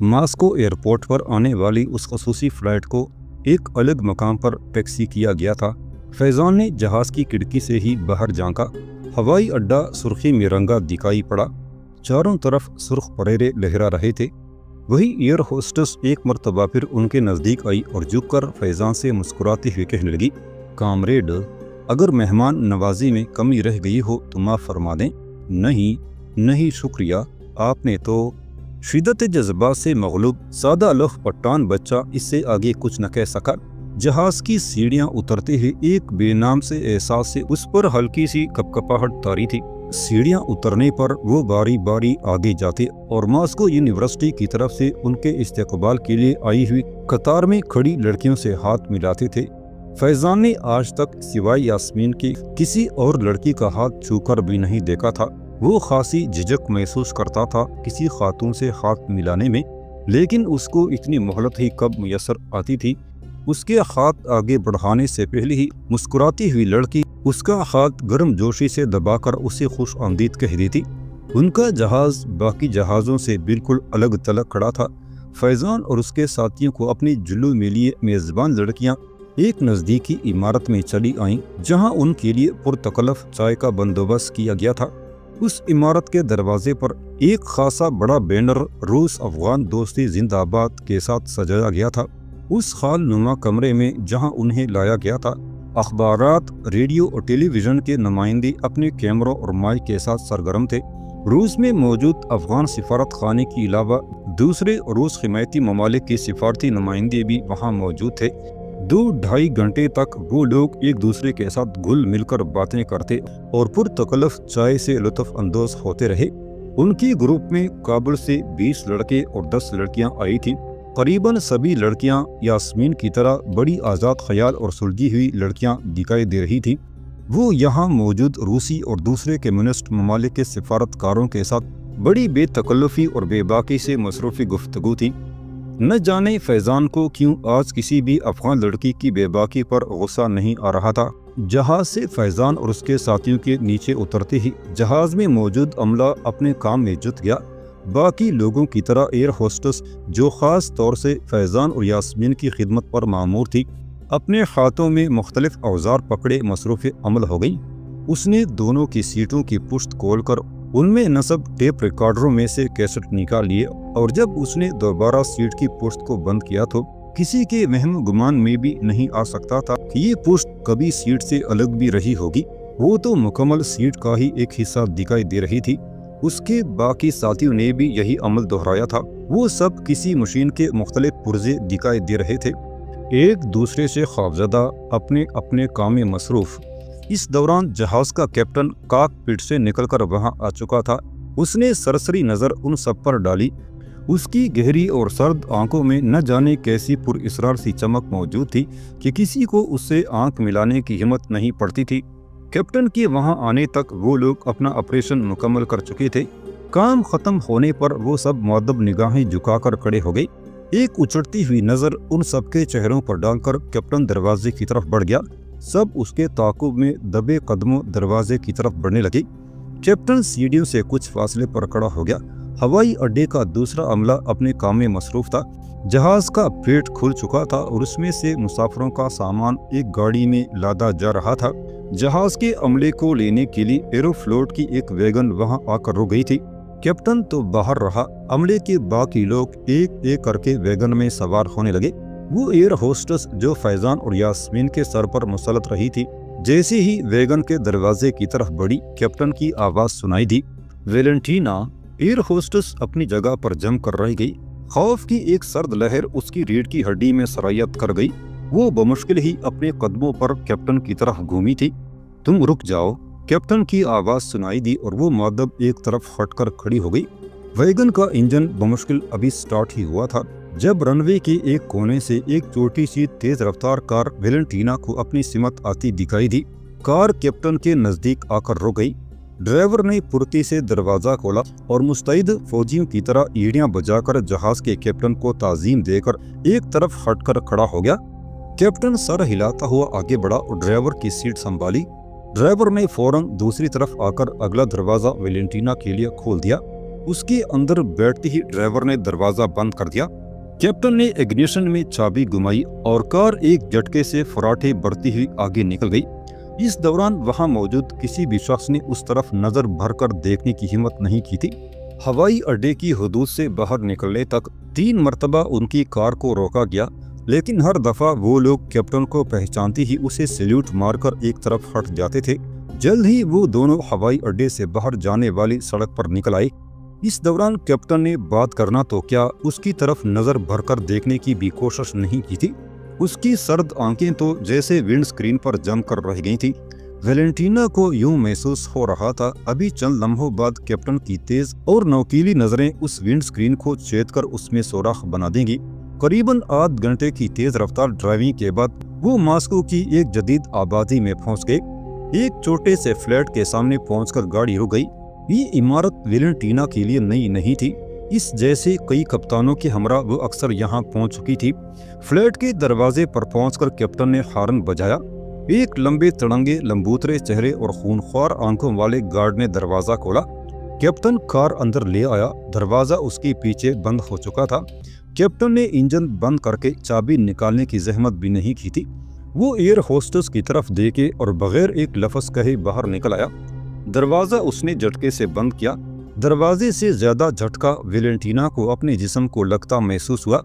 Moscow airport पर आने वाली उस खसूसी फ्लाइट को एक अलग मकाम पर टैक्सी किया गया था। फैजान ने जहाज की खिड़की से ही बाहर झांका। हवाई अड्डा सुर्खी में रंगा दिखाई पड़ा। चारों तरफ सुर्ख परेरे लहरा रहे थे। वही एयर होस्टेस एक मर्तबा फिर उनके नज़दीक आई और झुककर फैजान से मुस्कुराती हुई कहने लगी, कामरेड, अगर मेहमान नवाजी में कमी रह गई हो तो माफ़ फरमा दें। नहीं नहीं शुक्रिया, आपने तो। शिद्दत जज्बा से मगलूब सादा लौह पट्टान बच्चा इससे आगे कुछ न कह सका। जहाज की सीढ़ियां उतरते ही एक बेनाम से एहसास से उस पर हल्की सी कपकपाहट तारी थी। सीढ़ियां उतरने पर वो बारी बारी आगे जाते और मास्को यूनिवर्सिटी की तरफ से उनके इस्तकबाल के लिए आई हुई कतार में खड़ी लड़कियों से हाथ मिलाते थे। फैजान ने आज तक सिवाय यास्मीन के किसी और लड़की का हाथ छूकर भी नहीं देखा था। वो खासी झिझक महसूस करता था किसी खातून से हाथ मिलाने में, लेकिन उसको इतनी मोहलत ही कब मुयसर आती थी। उसके हाथ आगे बढ़ाने से पहले ही मुस्कुराती हुई लड़की उसका हाथ गर्म जोशी से दबाकर उसे खुश आमदीद कह देती। उनका जहाज बाकी जहाज़ों से बिल्कुल अलग तलग खड़ा था। फैजान और उसके साथियों को अपनी जुल्लू में लिए मेज़बान लड़कियां एक नज़दीकी इमारत में चली आईं, जहां उनके लिए पुरतकल्लफ चाय का बंदोबस्त किया गया था। उस इमारत के दरवाजे पर एक खासा बड़ा बैनर रूस अफगान दोस्ती जिंदाबाद के साथ सजाया गया था। उस खाल नुमा कमरे में जहां उन्हें लाया गया था, अखबारात, रेडियो और टेलीविज़न के नुमाइंदे अपने कैमरों और माइक के साथ सरगर्म थे। रूस में मौजूद अफगान सिफारत खाने के अलावा दूसरे रूस हिमायती ममालिक के सिफारती नुमाइंदे भी वहाँ मौजूद थे। 2-2.5 घंटे तक वो लोग एक दूसरे के साथ घुल मिलकर बातें करते और पुरतकल्लफ चाय से लुत्फ अंदोज होते रहे। उनकी ग्रुप में काबुल से 20 लड़के और 10 लड़कियां आई थीं। करीबन सभी लड़कियां यास्मीन की तरह बड़ी आज़ाद ख्याल और सुलझी हुई लड़कियां दिखाई दे रही थीं। वो यहाँ मौजूद रूसी और दूसरे कम्युनिस्ट ममालिक के सिफारतकारों के साथ बड़ी बेतकल्लुफ़ी और बेबाकी से मसरूफ़ी गुफ्तगू थी। न जाने फैजान को क्यों आज किसी भी अफगान लड़की की बेबाकी पर गुस्सा नहीं आ रहा था। जहाज से फैजान और उसके साथियों के नीचे उतरते ही जहाज में मौजूद अमला अपने काम में जुट गया। बाकी लोगों की तरह एयर होस्टेस, जो ख़ास तौर से फैजान और यास्मीन की खिदमत पर मामूर थी, अपने हाथों में मुख्तलिफ औजार पकड़े मसरूफ़ अमल हो गई। उसने दोनों की सीटों की पुश्त खोलकर उनमें नस्ब टेप रिकॉर्डरों में से कैसेट निकाल लिए और जब उसने दोबारा सीट की पुश्त को बंद किया तो किसी के वहम गुमान में भी नहीं आ सकता था कि ये पुश्त कभी सीट से अलग भी रही होगी। वो तो मुकम्मल सीट का ही एक हिस्सा दिखाई दे रही थी। उसके बाकी साथियों ने भी यही अमल दोहराया था। वो सब किसी मशीन के मुख्तलिफ पुर्जे दिखाई दे रहे थे, एक दूसरे से खौफजदा, अपने अपने काम में मसरूफ़। इस दौरान जहाज का कैप्टन कॉकपिट से निकलकर वहां आ चुका था। उसने सरसरी नज़र उन सब पर डाली। उसकी गहरी और सर्द आंखों में न जाने कैसी पुरइसरार सी चमक मौजूद थी कि किसी को उससे आंख मिलाने की हिम्मत नहीं पड़ती थी। कैप्टन के वहां आने तक वो लोग अपना ऑपरेशन मुकम्मल कर चुके थे। काम खत्म होने पर वो सब मुअद्दब निगाहें झुकाकर खड़े हो गए। एक उचटती हुई नज़र उन सबके चेहरों पर डालकर कैप्टन दरवाजे की तरफ बढ़ गया। सब उसके ताक़ुब में दबे कदमों दरवाजे की तरफ बढ़ने लगे। कैप्टन सीढ़ियों से कुछ फासले पर खड़ा हो गया। हवाई अड्डे का दूसरा अमला अपने काम में मसरूफ़ था। जहाज का पेट खुल चुका था और उसमें से मुसाफिरों का सामान एक गाड़ी में लादा जा रहा था। जहाज के अमले को लेने के लिए एरोफ्लोट की एक वैगन वहां आकर रुक गई थी। कैप्टन तो बाहर रहा। अमले के बाकी लोग एक एक करके वैगन में सवार होने लगे। वो एयर होस्टेस जो फैजान और यास्मीन के सर पर मुसल्लत रही थी, जैसे ही वैगन के दरवाजे की तरफ बढ़ी, कैप्टन की आवाज़ सुनाई दी, वेलेंटीना। एयर होस्टेस अपनी जगह पर जम कर रह गई। खौफ की एक सर्द लहर उसकी रीढ़ की हड्डी में सरायत कर गई। वो बमुश्किल ही अपने कदमों पर कैप्टन की तरफ घूमी थी। तुम रुक जाओ, कैप्टन की आवाज़ सुनाई दी और वो मुअद्दब एक तरफ हटकर खड़ी हो गई। वैगन का इंजन बमुश्किल अभी स्टार्ट ही हुआ था जब रनवे के एक कोने से एक छोटी सी तेज रफ्तार कार वेलेंटीना को अपनी सिमत आती दिखाई दी। कार कैप्टन के नज़दीक आकर रुक गई। ड्राइवर ने फुर्ती से दरवाज़ा खोला और मुस्तैद फौजियों की तरह ईड़ियाँ बजाकर जहाज के कैप्टन को ताज़ीम देकर एक तरफ हटकर खड़ा हो गया। कैप्टन सर हिलाता हुआ आगे बढ़ा और ड्राइवर की सीट संभाली। ड्राइवर ने फौरन दूसरी तरफ आकर अगला दरवाज़ा वेलेंटीना के लिए खोल दिया। उसके अंदर बैठते ही ड्राइवर ने दरवाजा बंद कर दिया। कैप्टन ने इग्निशन में चाबी घुमाई और कार एक झटके से फराटे बढ़ती हुई आगे निकल गई। इस दौरान वहां मौजूद किसी भी शख्स ने उस तरफ नजर भरकर देखने की हिम्मत नहीं की थी। हवाई अड्डे की हदूद से बाहर निकलने तक 3 मरतबा उनकी कार को रोका गया, लेकिन हर दफा वो लोग कैप्टन को पहचानते ही उसे सैल्यूट मारकर एक तरफ हट जाते थे। जल्द ही वो दोनों हवाई अड्डे से बाहर जाने वाली सड़क पर निकल आए। इस दौरान कैप्टन ने बात करना तो क्या, उसकी तरफ नजर भरकर देखने की भी कोशिश नहीं की थी। उसकी सर्द आंखें तो जैसे विंड स्क्रीन पर जमकर रह गई थी। वेलेंटीना को यूं महसूस हो रहा था अभी चंद लम्हों बाद कैप्टन की तेज और नौकीली नजरें उस विंड स्क्रीन को छेद कर उसमें सुराख बना देंगी। करीबन आध घंटे की तेज रफ्तार ड्राइविंग के बाद वो मॉस्को की एक जदीद आबादी में पहुंच गए। एक छोटे से फ्लैट के सामने पहुंचकर गाड़ी रुक गई। ये इमारत वेलेंटीना के लिए नई नहीं थी। इस जैसे कई कप्तानों के हमरा वो अक्सर यहाँ पहुंच चुकी थी। फ्लैट के दरवाजे पर पहुंचकर कैप्टन ने हॉर्न बजाया। एक लंबे तड़ंगे, लंबूतरे चेहरे और खूनख्वार आंखों वाले गार्ड ने दरवाजा खोला। कैप्टन कार अंदर ले आया। दरवाजा उसके पीछे बंद हो चुका था। कैप्टन ने इंजन बंद करके चाबी निकालने की जहमत भी नहीं की थी। वो एयर होस्टेस की तरफ देखे और बगैर एक लफ्ज कहे बाहर निकल आया। दरवाजा उसने झटके से बंद किया। दरवाजे से ज्यादा झटका वेलेंटीना को अपने जिस्म को लगता महसूस हुआ।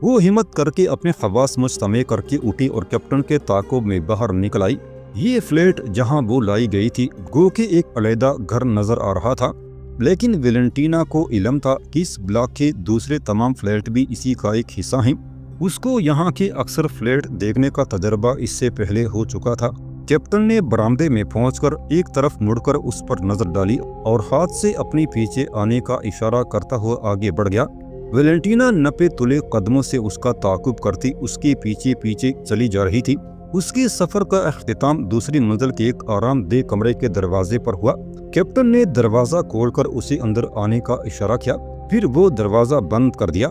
वो हिम्मत करके अपने खवास मुस्तमे करके उठी और कैप्टन के ताक़ुब में बाहर निकल आई। ये फ्लैट जहां वो लाई गई थी गो के एक अलहदा घर नजर आ रहा था, लेकिन वेलेंटीना को इल्म था कि इस ब्लॉक के दूसरे तमाम फ्लैट भी इसी का एक हिस्सा हैं। उसको यहाँ के अक्सर फ्लैट देखने का तजर्बा इससे पहले हो चुका था। कैप्टन ने बरामदे में पहुंचकर एक तरफ मुड़कर उस पर नजर डाली और हाथ से अपनी पीछे आने का इशारा करता हुआ आगे बढ़ गया। वेलेंटीना नपे तुले कदमों से उसका ताकुब करती उसके पीछे पीछे चली जा रही थी। उसके सफर का अख्तिताम दूसरी मंजिल के एक आरामदेह कमरे के दरवाजे पर हुआ। कैप्टन ने दरवाजा खोलकर उसे अंदर आने का इशारा किया, फिर वो दरवाजा बंद कर दिया।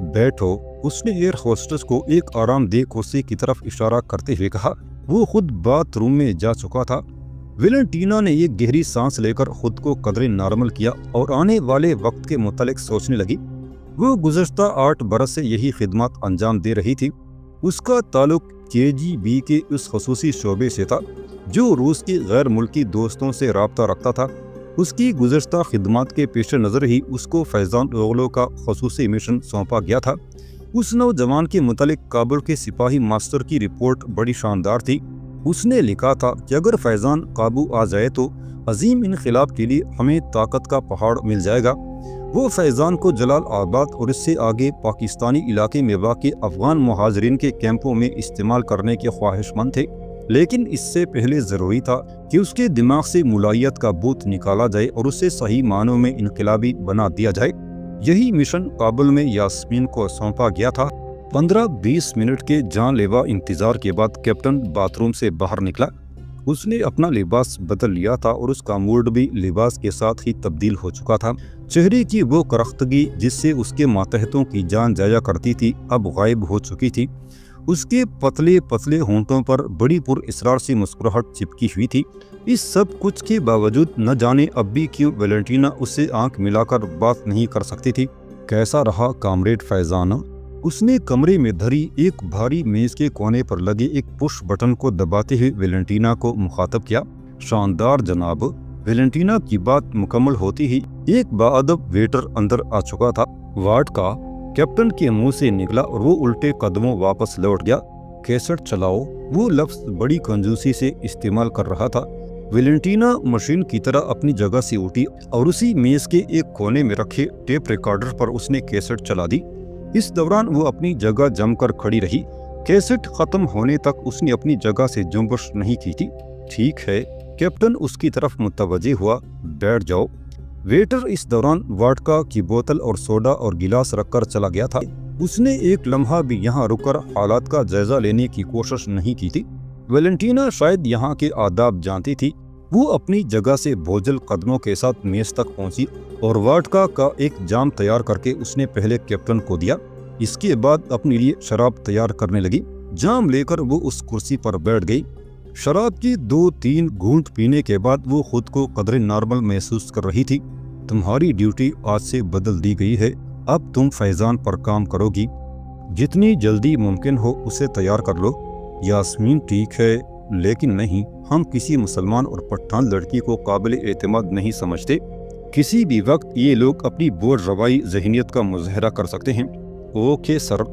बैठो, उसने एयर होस्टेस को एक आरामदेह कुर्सी की तरफ इशारा करते हुए कहा। वो खुद बाथरूम में जा चुका था। वेलेंटीना ने एक गहरी सांस लेकर खुद को कदरे नॉर्मल किया और आने वाले वक्त के मुतालिक सोचने लगी। वो गुज़श्ता 8 बरस से यही खिदमत अंजाम दे रही थी। उसका ताल्लुक KGB के उस खसूसी शोबे से था जो रूस के गैर मुल्की दोस्तों से राब्ता रखता था। उसकी गुज़श्ता खिदमत के पेश नज़र ही उसको फैज़ान ओगलो का खसूसी मिशन सौंपा गया था। उस नौजवान के मुतालिक काबुल के सिपाही मास्टर की रिपोर्ट बड़ी शानदार थी। उसने लिखा था कि अगर फैज़ान काबू आ जाए तो अजीम इनक़िलाब के लिए हमें ताकत का पहाड़ मिल जाएगा। वो फैज़ान को जलाल आबाद और इससे आगे पाकिस्तानी इलाके में वाक़ अफ़गान मुहाजिरीन के कैंपों में इस्तेमाल करने के ख्वाहिशमंद थे, लेकिन इससे पहले ज़रूरी था कि उसके दिमाग से मुलायत का बूत निकाला जाए और उसे सही मानों में इनक़िलाबी बना दिया जाए। यही मिशन काबुल में यास्मीन को सौंपा गया था। 15-20 मिनट के जानलेवा इंतजार के बाद कैप्टन बाथरूम से बाहर निकला। उसने अपना लिबास बदल लिया था और उसका मूड भी लिबास के साथ ही तब्दील हो चुका था। चेहरे की वो करख्तगी जिससे उसके मातहतों की जान जाया करती थी अब गायब हो चुकी थी। उसके पतले पतले होंठों पर बड़ी पुरअसरार सी मुस्कुराहट चिपकी हुई थी। इस सब कुछ के बावजूद न जाने अब भी क्यों वेलेंटीना उससे आंख मिलाकर बात नहीं कर सकती थी। कैसा रहा कामरेड फैज़ाना? उसने कमरे में धरी एक भारी मेज के कोने पर लगे एक पुश बटन को दबाते हुए वेलेंटीना को मुखातब किया। शानदार जनाब। वेलेंटीना की बात मुकम्मल होती ही एक बाअदब वेटर अंदर आ चुका था। वार्ड का कैप्टन के मुंह से निकला और वो उल्टे कदमों वापस लौट गया। कैसेट चलाओ, वो लफ्ज बड़ी कंजूसी से इस्तेमाल कर रहा था। वेलेंटीना मशीन की तरह अपनी जगह से उठी और उसी मेज के एक कोने में रखे टेप रिकॉर्डर पर उसने कैसेट चला दी। इस दौरान वो अपनी जगह जमकर खड़ी रही। कैसेट खत्म होने तक उसने अपनी जगह से जुम्बश नहीं की थी। ठीक है, कैप्टन उसकी तरफ मुतवज्जे हुआ। बैठ जाओ। वेटर इस दौरान वोडका की बोतल और सोडा और गिलास रखकर चला गया था। उसने एक लम्हा भी यहाँ रुककर हालात का जायजा लेने की कोशिश नहीं की थी। वेलेंटीना शायद यहाँ के आदाब जानती थी। वो अपनी जगह से बोझल कदमों के साथ मेज तक पहुंची और वोडका का एक जाम तैयार करके उसने पहले कैप्टन को दिया। इसके बाद अपने लिए शराब तैयार करने लगी। जाम लेकर वो उस कुर्सी पर बैठ गई। शराब की 2-3 घूंट पीने के बाद वो खुद को कदरे नॉर्मल महसूस कर रही थी। तुम्हारी ड्यूटी आज से बदल दी गई है, अब तुम फैज़ान पर काम करोगी। जितनी जल्दी मुमकिन हो उसे तैयार कर लो। यास्मीन ठीक है, लेकिन नहीं, हम किसी मुसलमान और पठान लड़की को काबिल एतमाद नहीं समझते। किसी भी वक्त ये लोग अपनी बोझ रवाई जहनीत का मुजाहरा कर सकते हैं। ओके सर,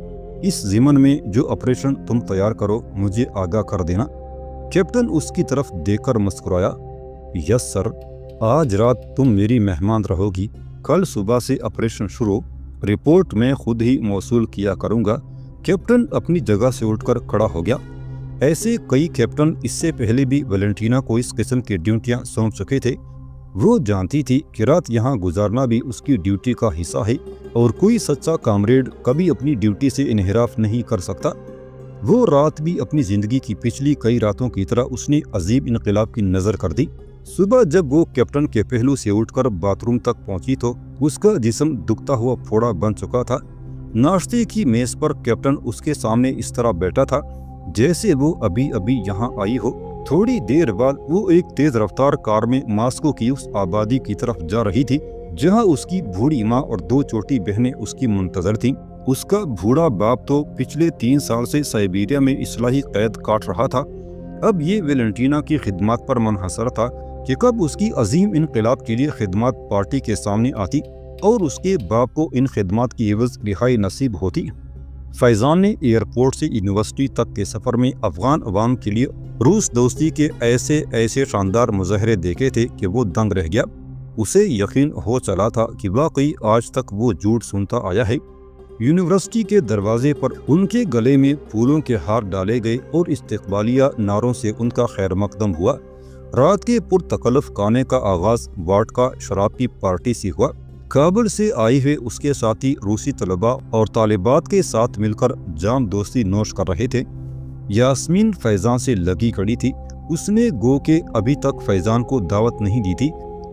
इस ज़िमन में जो ऑपरेशन तुम तैयार करो मुझे आगाह कर देना। कैप्टन उसकी तरफ देखकर मुस्कुराया। यस सर, आज रात तुम मेरी मेहमान रहोगी। कल सुबह से ऑपरेशन शुरू, रिपोर्ट मैं खुद ही मौसूल किया करूँगा। कैप्टन अपनी जगह से उठकर खड़ा हो गया। ऐसे कई कैप्टन इससे पहले भी वैलेंटीना को इस किस्म की ड्यूटियाँ सौंप चुके थे। वो जानती थी कि रात यहाँ गुजारना भी उसकी ड्यूटी का हिस्सा है और कोई सच्चा कामरेड कभी अपनी ड्यूटी से इन्हिराफ नहीं कर सकता। वो रात भी अपनी ज़िंदगी की पिछली कई रातों की तरह उसने अजीब इनकलाब की नज़र कर दी। सुबह जब वो कैप्टन के पहलू से उठकर बाथरूम तक पहुंची तो उसका जिस्म दुखता हुआ फोड़ा बन चुका था। नाश्ते की मेज पर कैप्टन उसके सामने इस तरह बैठा था जैसे वो अभी अभी यहाँ आई हो। थोड़ी देर बाद वो एक तेज रफ्तार कार में मास्को की उस आबादी की तरफ जा रही थी जहाँ उसकी बूढ़ी माँ और 2 छोटी बहनें उसकी मुंतजर थीं। उसका बूढ़ा बाप तो पिछले 3 साल से साइबेरिया में इस्लाही कैद काट रहा था। अब ये वैलेंटीना की खिदमत पर मुनहसर था कि कब उसकी अजीम इनकलाब के लिए खिदमत पार्टी के सामने आती और उसके बाप को इन खिदमत की एवज रिहाई नसीब होती। फैज़ान ने एयरपोर्ट से यूनिवर्सिटी तक के सफ़र में अफ़गान अवाम के लिए रूस दोस्ती के ऐसे शानदार मुजाहरे देखे थे कि वो दंग रह गया। उसे यकीन हो चला था कि वाकई आज तक वो झूठ सुनता आया है। यूनिवर्सिटी के दरवाजे पर उनके गले में फूलों के हार डाले गए और इस्तकबालिया नारों से उनका खैर मकदम हुआ। रात के पुरतकल्लुफ़ खाने का आगाज़ वाडका शराब की पार्टी से हुआ। काबुल से आए हुए उसके साथी रूसी तलबा और तालिबात के साथ मिलकर जाम दोस्ती नोश कर रहे थे। यास्मीन फैज़ान से लगी खड़ी थी। उसने गो के अभी तक फैज़ान को दावत नहीं दी थी,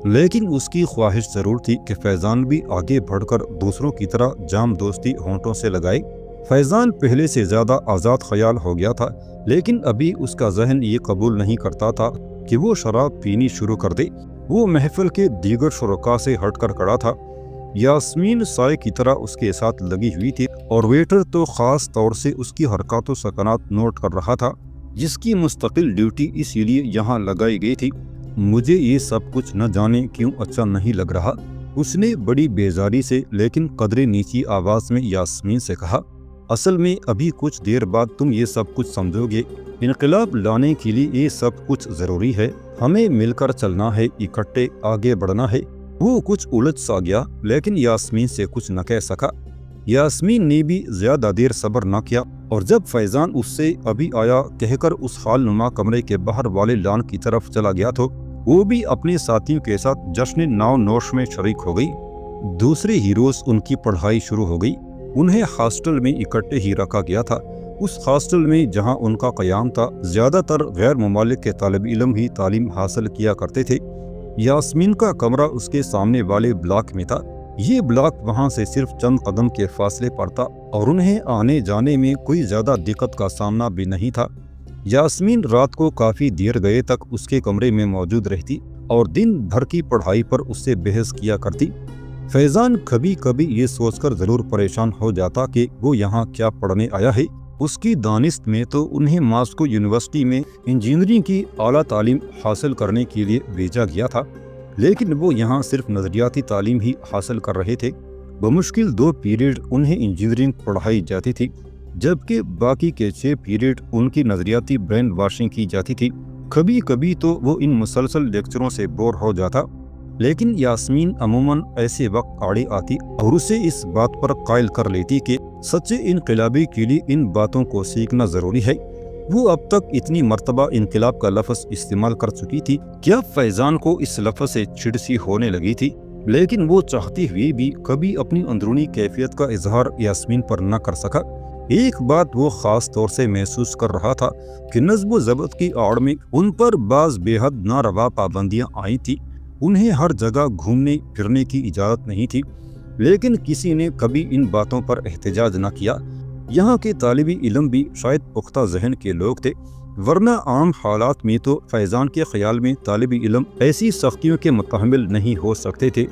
लेकिन उसकी ख्वाहिश ज़रूर थी कि फैज़ान भी आगे बढ़कर दूसरों की तरह जाम दोस्ती होंठों से लगाए। फैज़ान पहले से ज़्यादा आज़ाद ख्याल हो गया था, लेकिन अभी उसका जहन ये कबूल नहीं करता था कि वो शराब पीनी शुरू कर दे। वो महफिल के दीगर शुरका से हटकर खड़ा था। यास्मीन साए की तरह उसके साथ लगी हुई थी और वेटर तो ख़ास तौर से उसकी हरकत सकनात नोट कर रहा था, जिसकी मुस्तकिल ड्यूटी इसीलिए यहाँ लगाई गई थी। मुझे ये सब कुछ न जाने क्यों अच्छा नहीं लग रहा, उसने बड़ी बेजारी से लेकिन कदरे नीची आवाज़ में यास्मीन से कहा। असल में अभी कुछ देर बाद तुम ये सब कुछ समझोगे। इनकलाब लाने के लिए ये सब कुछ ज़रूरी है। हमें मिलकर चलना है, इकट्ठे आगे बढ़ना है। वो कुछ उलझ सा गया, लेकिन यास्मीन से कुछ न कह सका। यास्मीन ने भी ज्यादा देर सब्र न किया और जब फैज़ान उससे अभी आया कहकर उस खालनुमा कमरे के बाहर वाले लान की तरफ चला गया तो वो भी अपने साथियों के साथ जश्न नाव नोश में शरीक हो गई। दूसरे हीरोज उनकी पढ़ाई शुरू हो गई। उन्हें हॉस्टल में इकट्ठे ही रखा गया था। उस हॉस्टल में जहाँ उनका क़याम था, ज़्यादातर गैर मुमालिक के तालिब इल्म ही तालीम हासिल किया करते थे। यास्मीन का कमरा उसके सामने वाले ब्लॉक में था। ये ब्लॉक वहाँ से सिर्फ चंद कदम के फासले पर था और उन्हें आने जाने में कोई ज़्यादा दिक्कत का सामना भी नहीं था। यास्मीन रात को काफ़ी देर गए तक उसके कमरे में मौजूद रहती और दिन भर की पढ़ाई पर उससे बहस किया करती। फैज़ान कभी कभी ये सोचकर ज़रूर परेशान हो जाता कि वो यहाँ क्या पढ़ने आया है। उसकी दानिश में तो उन्हें मास्को यूनिवर्सिटी में इंजीनियरिंग की आला तालीम हासिल करने के लिए भेजा गया था, लेकिन वो यहाँ सिर्फ नज़रियाती तालीम ही हासिल कर रहे थे। बमुश्किल 2 पीरियड उन्हें इंजीनियरिंग पढ़ाई जाती थी, जबकि बाकी के 6 पीरियड उनकी नज़रियाती ब्रेन वॉशिंग की जाती थी। कभी कभी तो वो इन मुसलसल लेक्चरों से बोर हो जाता, लेकिन यास्मीन अमूमन ऐसे वक्त आड़े आती और उसे इस बात पर कायल कर लेती कि सच्चे इनकलाबी के लिए इन बातों को सीखना ज़रूरी है। वो अब तक इतनी मर्तबा इनकलाब का लफ्ज़ इस्तेमाल कर चुकी थी कि अब फैज़ान को इस लफ्ज़ से चिढ़ सी होने लगी थी, लेकिन वो चाहते हुए भी कभी अपनी अंदरूनी कैफियत का इजहार यास्मीन पर न कर सका। एक बात वो ख़ास तौर से महसूस कर रहा था कि नज़्म व ज़ब्त की आड़ में उन पर बाज़ बेहद नारवा पाबंदियाँ आई थी। उन्हें हर जगह घूमने फिरने की इजाज़त नहीं थी, लेकिन किसी ने कभी इन बातों पर एहतजाज न किया। यहाँ के तालिबी इल्म भी शायद पुख्ता जहन के लोग थे, वरना आम हालात में तो फैज़ान के ख्याल में तालिबी इल्म ऐसी सख्तियों के मुतहम्मिल नहीं हो सकते थे।